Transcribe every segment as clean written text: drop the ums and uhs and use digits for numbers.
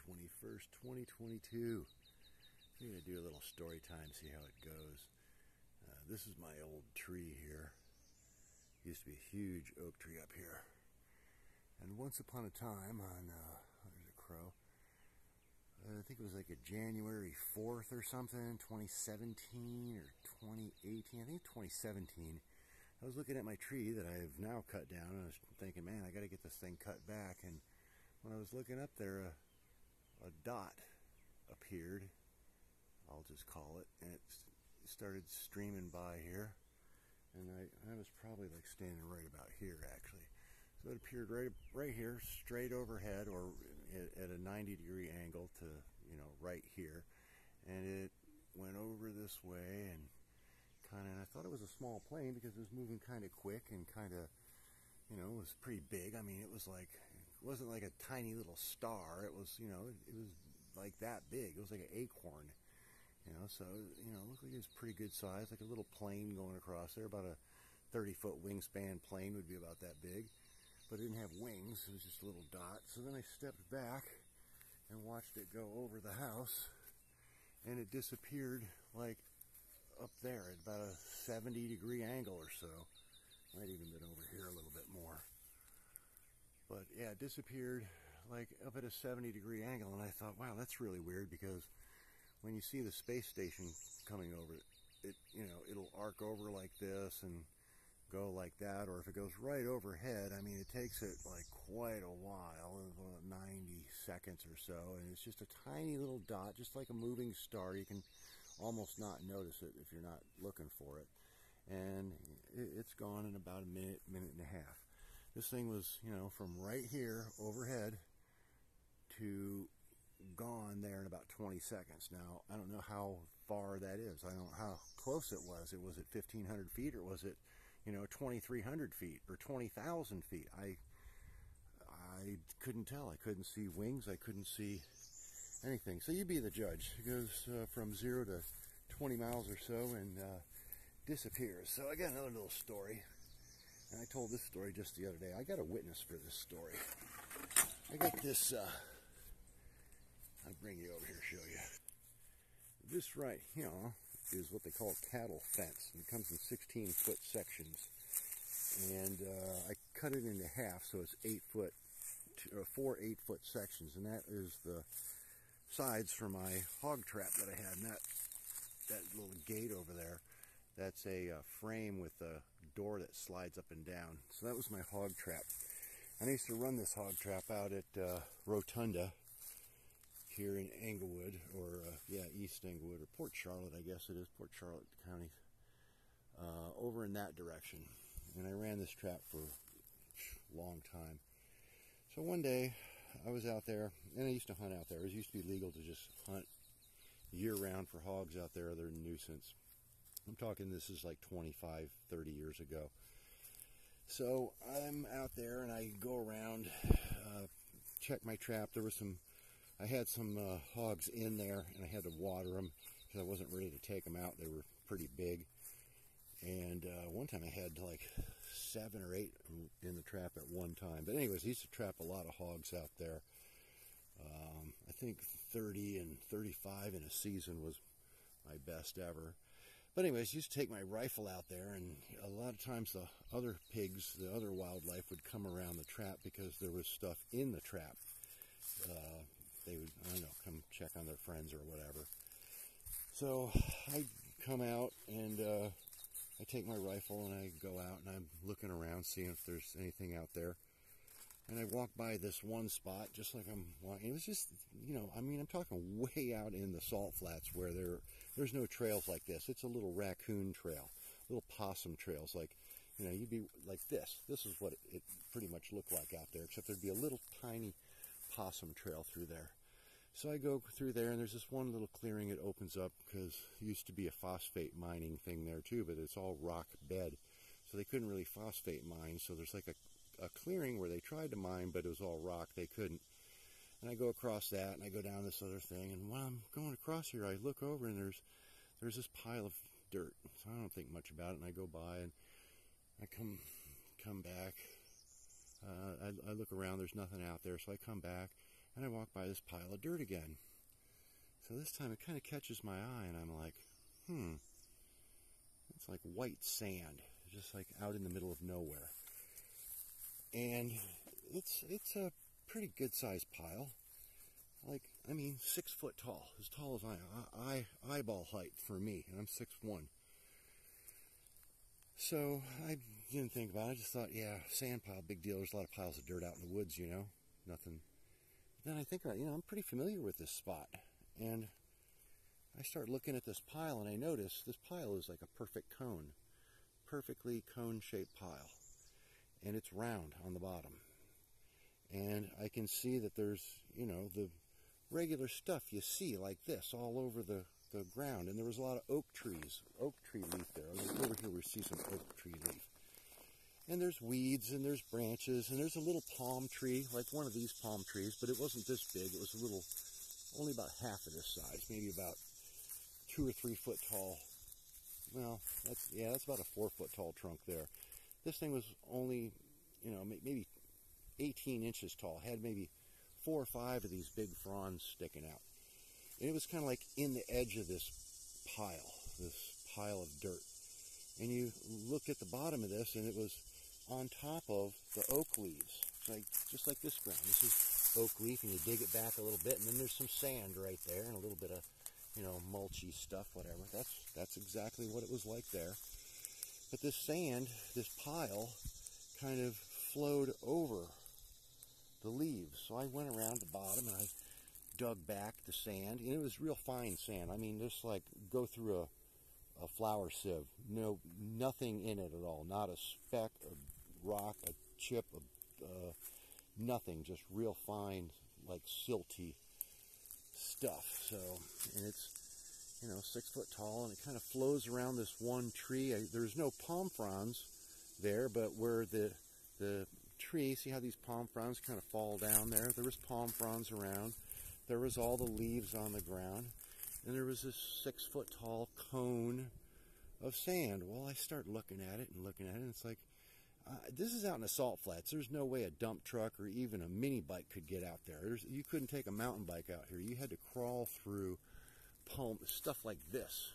21st, 2022. I'm going to do a little story time, see how it goes. This is my old tree here. Used to be a huge oak tree up here. And once upon a time on, there's a crow, I think it was like a January 4th or something, 2017 or 2018, I think 2017. I was looking at my tree that I've now cut down, and I was thinking, man, I got to get this thing cut back. And when I was looking up there, a dot appeared, I'll just call it, and it started streaming by here. And I was probably like standing right about here, actually. So it appeared right here, straight overhead, or at a 90-degree angle to, right here. And it went over this way, and I thought it was a small plane because it was moving kind of quick and kind of, it was pretty big. I mean, it wasn't like a tiny little star. It was, it was like that big. It was like an acorn, so, it looked like it was pretty good size, like a little plane going across there. About a 30-foot wingspan plane would be about that big, but it didn't have wings. It was just a little dot. So then I stepped back and watched it go over the house, and it disappeared like up there at about a 70-degree angle or so. Might even been over here a little bit more. But yeah, it disappeared like up at a 70-degree angle, and I thought, wow, that's really weird, because when you see the space station coming over, it'll arc over like this and go like that, or if it goes right overhead, I mean, it takes it like quite a while, 90 seconds or so, and it's just a tiny little dot, just like a moving star. You can almost not notice it if you're not looking for it, and it's gone in about a minute and a half. This thing was, from right here overhead to gone there in about 20 seconds. Now, I don't know how far that is. I don't know how close it was. It was at 1,500 feet, or was it 2,300 feet or 20,000 feet. I couldn't tell. I couldn't see wings. I couldn't see anything. So you be the judge. It goes from 0 to 20 miles or so and disappears. So I got another little story, and I told this story just the other day. I got a witness for this story. I got this, I'll bring you over here, show you. This right here is what they call a cattle fence, and it comes in 16-foot sections. And I cut it into half, so it's 4 8-foot sections, and that is the sides for my hog trap that I had. And that little gate over there, that's a frame with a door that slides up and down. So that was my hog trap. And I used to run this hog trap out at Rotunda here in Englewood, or East Englewood, or Port Charlotte, I guess it is, Port Charlotte County, over in that direction. And I ran this trap for a long time. So one day I was out there, and I used to hunt out there. It used to be legal to just hunt year-round for hogs out there. They're a nuisance. I'm talking, this is like 25, 30 years ago. So I'm out there, and I go around, check my trap. I had some hogs in there, and I had to water them because I wasn't ready to take them out. They were pretty big. And one time I had like 7 or 8 in the trap at one time. But anyways, I used to trap a lot of hogs out there. I think 30 and 35 in a season was my best ever. But anyways, I used to take my rifle out there, and a lot of times the other pigs, the other wildlife, would come around the trap because there was stuff in the trap. They would, I don't know, come check on their friends or whatever. So I come out, and I take my rifle, and I go out, and I'm looking around, seeing if there's anything out there. And I walk by this one spot, just like I'm walking. It was just, I'm talking way out in the salt flats where there's no trails like this. It's a little raccoon trail, little possum trails. Like, you'd be like this. This is what it pretty much looked like out there, except there'd be a little tiny possum trail through there. So I go through there, and there's this one little clearing that opens up, because it used to be a phosphate mining thing there too, but it's all rock bed, so they couldn't really phosphate mine. So there's like a clearing where they tried to mine, but it was all rock. They couldn't. And I go across that, and I go down this other thing, and when I'm going across here, I look over, and there's this pile of dirt. So I don't think much about it, and I go by, and I come back. I look around, there's nothing out there, so I come back, and I walk by this pile of dirt again. So this time it kind of catches my eye, and I'm like, it's like white sand, just like out in the middle of nowhere. And it's a pretty good sized pile. Like, I mean, 6 foot tall as eyeball height for me, and I'm 6'1". So I didn't think about it. I just thought, yeah, sand pile, big deal. There's a lot of piles of dirt out in the woods, you know, nothing. But then I think about it, I'm pretty familiar with this spot, and I start looking at this pile, and I notice this pile is like a perfect cone, perfectly cone-shaped pile, and it's round on the bottom. And I can see that there's, the regular stuff you see like this all over the ground. And there was a lot of oak tree leaf there. Over here we see some oak tree leaf. And there's weeds, and there's branches, and there's a little palm tree, like one of these palm trees, but it wasn't this big. It was a little, only about half of this size, maybe about 2 or 3 foot tall. Well, that's about a 4 foot tall trunk there. This thing was only, maybe 18 inches tall, had maybe 4 or 5 of these big fronds sticking out. And it was kind of like in the edge of this pile of dirt. And you looked at the bottom of this, and it was on top of the oak leaves. It's just like this ground. This is oak leaf, and you dig it back a little bit, and then there's some sand right there, and a little bit of, mulchy stuff, whatever. That's exactly what it was like there. But this sand, this pile, kind of flowed over the leaves. So I went around the bottom, and I dug back the sand, and it was real fine sand. I mean, just like go through a flour sieve. Nothing in it at all. Not a speck, a rock, a chip, nothing. Just real fine, like silty stuff. So, and it's 6 foot tall, and it kind of flows around this one tree. There's no palm fronds there, but where the tree, see how these palm fronds kind of fall down there? There was palm fronds around. There was all the leaves on the ground, and there was this 6 foot tall cone of sand. Well, I start looking at it, and it's like, this is out in the salt flats. There's no way a dump truck or even a mini bike could get out there. You couldn't take a mountain bike out here. You had to crawl through stuff like this,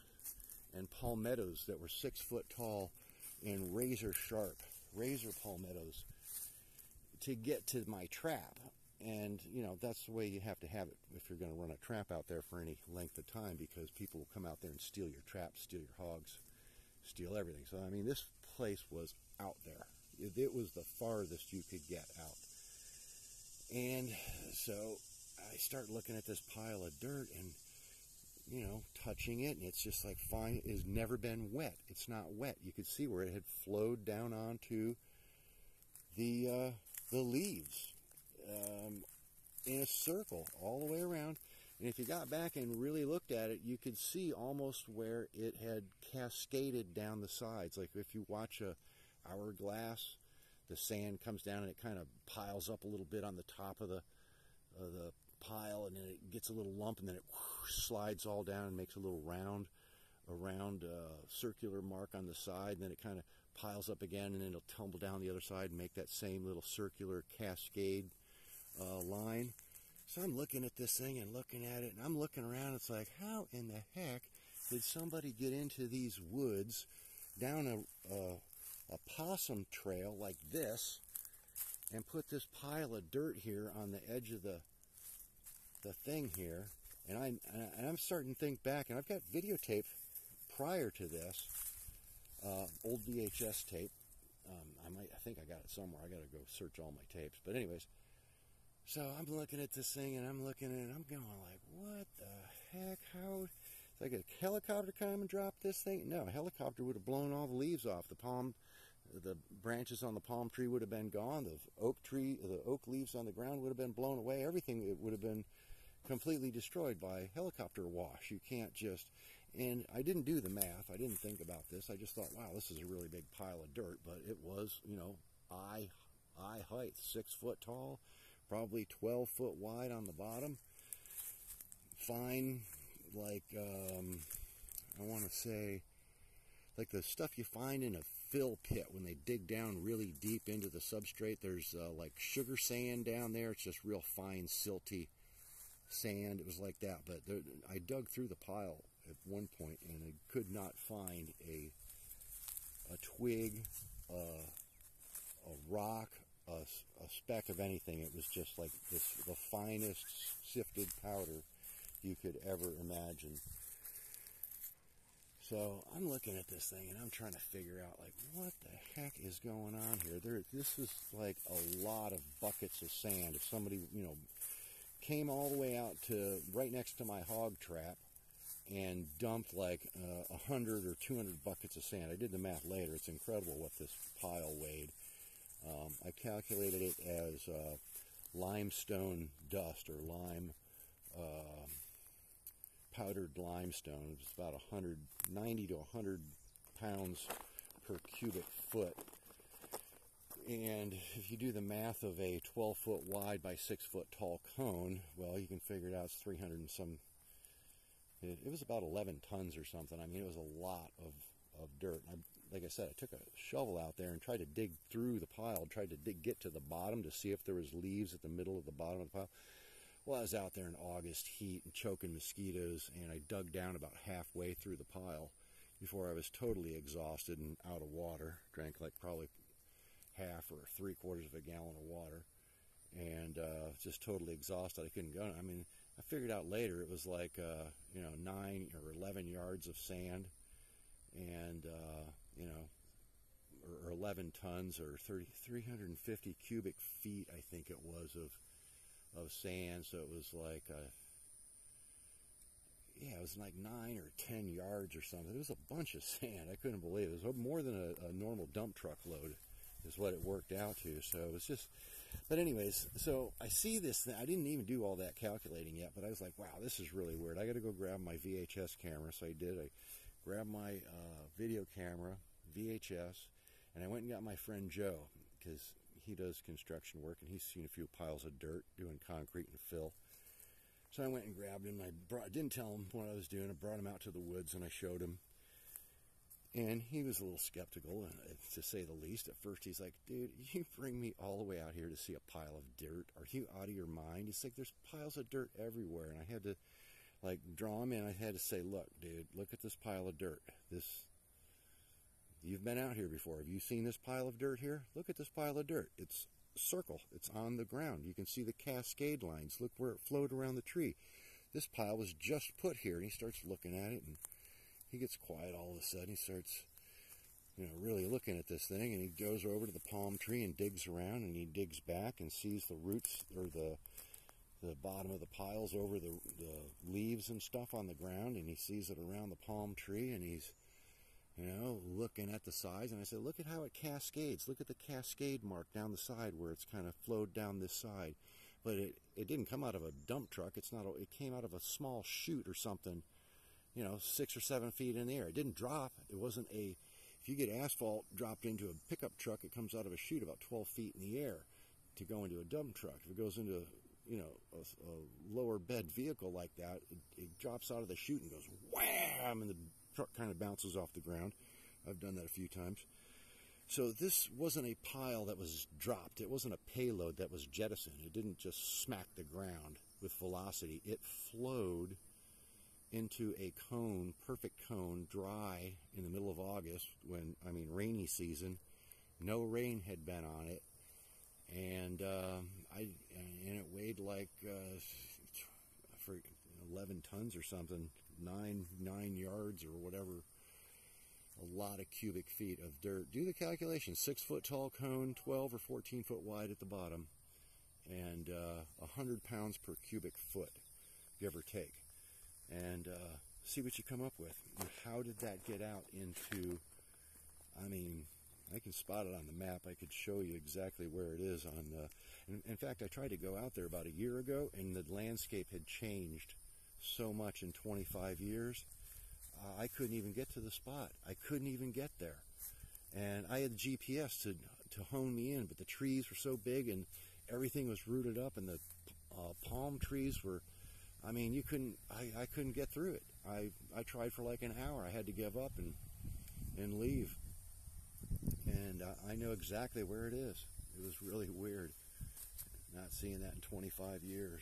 and palmettos that were 6 foot tall and razor palmettos to get to my trap. And, that's the way you have to have it if you're going to run a trap out there for any length of time, because people will come out there and steal your traps, steal your hogs, steal everything. So, I mean, this place was out there. It was the farthest you could get out. And so I start looking at this pile of dirt and, touching it, and it's just like fine. It has never been wet. It's not wet. You could see where it had flowed down onto the leaves. In a circle all the way around, and if you got back and really looked at it, you could see almost where it had cascaded down the sides. Like if you watch a hourglass, the sand comes down and it kind of piles up a little bit on the top of the pile, and then it gets a little lump, and then it slides all down and makes a little round circular mark on the side, and then it kind of piles up again, and then it'll tumble down the other side and make that same little circular cascade line. So I'm looking at this thing and looking at it, and I'm looking around. It's like, how in the heck did somebody get into these woods down a possum trail like this and put this pile of dirt here on the edge of the thing here? And I'm starting to think back, and I've got videotape prior to this, old VHS tape. I think I got it somewhere. I got to go search all my tapes. But anyways, so I'm looking at this thing, and I'm looking at it, and I'm going like, what the heck? How? It's like a helicopter come and drop this thing? No, a helicopter would have blown all the leaves off. The branches on the palm tree would have been gone. The oak leaves on the ground would have been blown away. Everything, it would have been completely destroyed by helicopter wash. You can't just, and I didn't do the math. I didn't think about this. I just thought, wow, this is a really big pile of dirt, but it was, eye height, 6 foot tall, probably 12 foot wide on the bottom. Fine, like, I want to say, like the stuff you find in a fill pit when they dig down really deep into the substrate. There's like sugar sand down there. It's just real fine, silty sand. It was like that. But I dug through the pile at one point, and I could not find a twig, a rock, a speck of anything. It was just like the finest sifted powder you could ever imagine. So I'm looking at this thing and I'm trying to figure out, like, what the heck is going on here? This is like a lot of buckets of sand. If somebody, came all the way out to right next to my hog trap and dumped like 100 or 200 buckets of sand. I did the math later. It's incredible what this pile weighed. I calculated it as limestone dust, or powdered limestone. It was about 90 to 100 pounds per cubic foot. And if you do the math of a 12-foot wide by 6-foot tall cone, well, you can figure it out. It's 300 and some. It was about 11 tons or something. I mean, it was a lot of dirt. Like I said, I took a shovel out there and tried to dig through the pile, tried to get to the bottom to see if there was leaves at the middle of the bottom of the pile. Well, I was out there in August heat and choking mosquitoes, and I dug down about halfway through the pile before I was totally exhausted and out of water. Drank like probably half or 3/4 of a gallon of water, and just totally exhausted. I couldn't go. I mean, I figured out later it was like 9 or 11 yards of sand, and or 11 tons, or 350 cubic feet, I think it was, of sand. So it was like it was like 9 or 10 yards or something. It was a bunch of sand. I couldn't believe it. It was more than a normal dump truck load is what it worked out to. So it was just, but anyways, so I see this thing. I didn't even do all that calculating yet, but I was like, wow, this is really weird. I got to go grab my VHS camera. So I did. I grabbed my video camera, VHS, and I went and got my friend Joe, because he does construction work, and he's seen a few piles of dirt doing concrete and fill. So I went and grabbed him. I didn't tell him what I was doing. I brought him out to the woods, and I showed him. And he was a little skeptical, to say the least. At first, he's like, dude, you bring me all the way out here to see a pile of dirt? Are you out of your mind? He's like, there's piles of dirt everywhere. And I had to, like, draw him in. I had to say, look, dude, look at this pile of dirt. You've been out here before. Have you seen this pile of dirt here? Look at this pile of dirt. It's a circle. It's on the ground. You can see the cascade lines. Look where it flowed around the tree. This pile was just put here. And he starts looking at it, and he gets quiet all of a sudden. He starts, really looking at this thing, and he goes over to the palm tree and digs around, and he digs back and sees the roots, or the bottom of the piles over the leaves and stuff on the ground, and he sees it around the palm tree, and he's, looking at the sides. And I said, look at how it cascades. Look at the cascade mark down the side where it's kind of flowed down this side. But it didn't come out of a dump truck. It came out of a small chute or something, 6 or 7 feet in the air. It didn't drop. It wasn't if you get asphalt dropped into a pickup truck, it comes out of a chute about 12 feet in the air to go into a dump truck. If it goes into, a lower bed vehicle like that, it drops out of the chute and goes wham, and the truck kind of bounces off the ground. I've done that a few times. So this wasn't a pile that was dropped. It wasn't a payload that was jettisoned. It didn't just smack the ground with velocity. It flowed into a cone, perfect cone, dry in the middle of August, rainy season. No rain had been on it, and it weighed like 11 tons or something, 9 yards or whatever. A lot of cubic feet of dirt. Do the calculation: 6-foot tall cone, 12 or 14 foot wide at the bottom, and 100 pounds per cubic foot, give or take. And see what you come up with. And how did that get out into, I can spot it on the map. I could show you exactly where it is on the, in fact, I tried to go out there about a year ago, and the landscape had changed so much in 25 years. I couldn't even get to the spot. I couldn't even get there. And I had the GPS to hone me in, but the trees were so big and everything was rooted up, and the palm trees were, I couldn't get through it. I tried for like an hour. I had to give up and leave. And I know exactly where it is. It was really weird not seeing that in 25 years.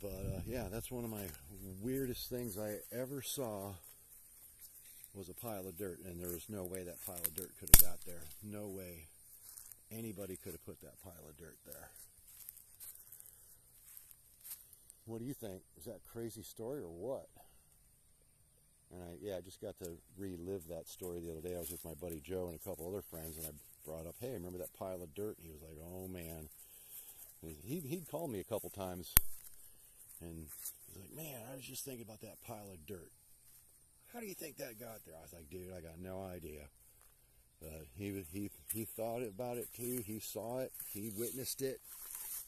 But yeah, that's one of my weirdest things I ever saw was a pile of dirt, and there was no way that pile of dirt could have got there. No way anybody could have put that pile of dirt there. What do you think? Is that a crazy story or what? And I just got to relive that story the other day. I was with my buddy Joe and a couple other friends, and I brought up, hey, remember that pile of dirt? And he was like, oh man. He'd called me a couple times, and he's like, man, I was just thinking about that pile of dirt. How do you think that got there? I was like, dude, I got no idea. But he thought about it too. He saw it. He witnessed it.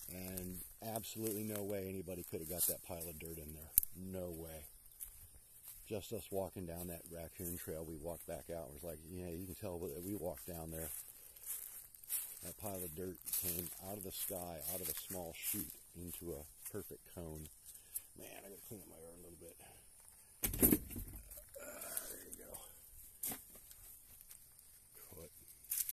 And absolutely no way anybody could have got that pile of dirt in there. No way. Just us walking down that raccoon trail, we walked back out. It was like, yeah, you can tell that we walked down there. That pile of dirt came out of the sky, out of a small chute, into a perfect cone. Man, I gotta clean up my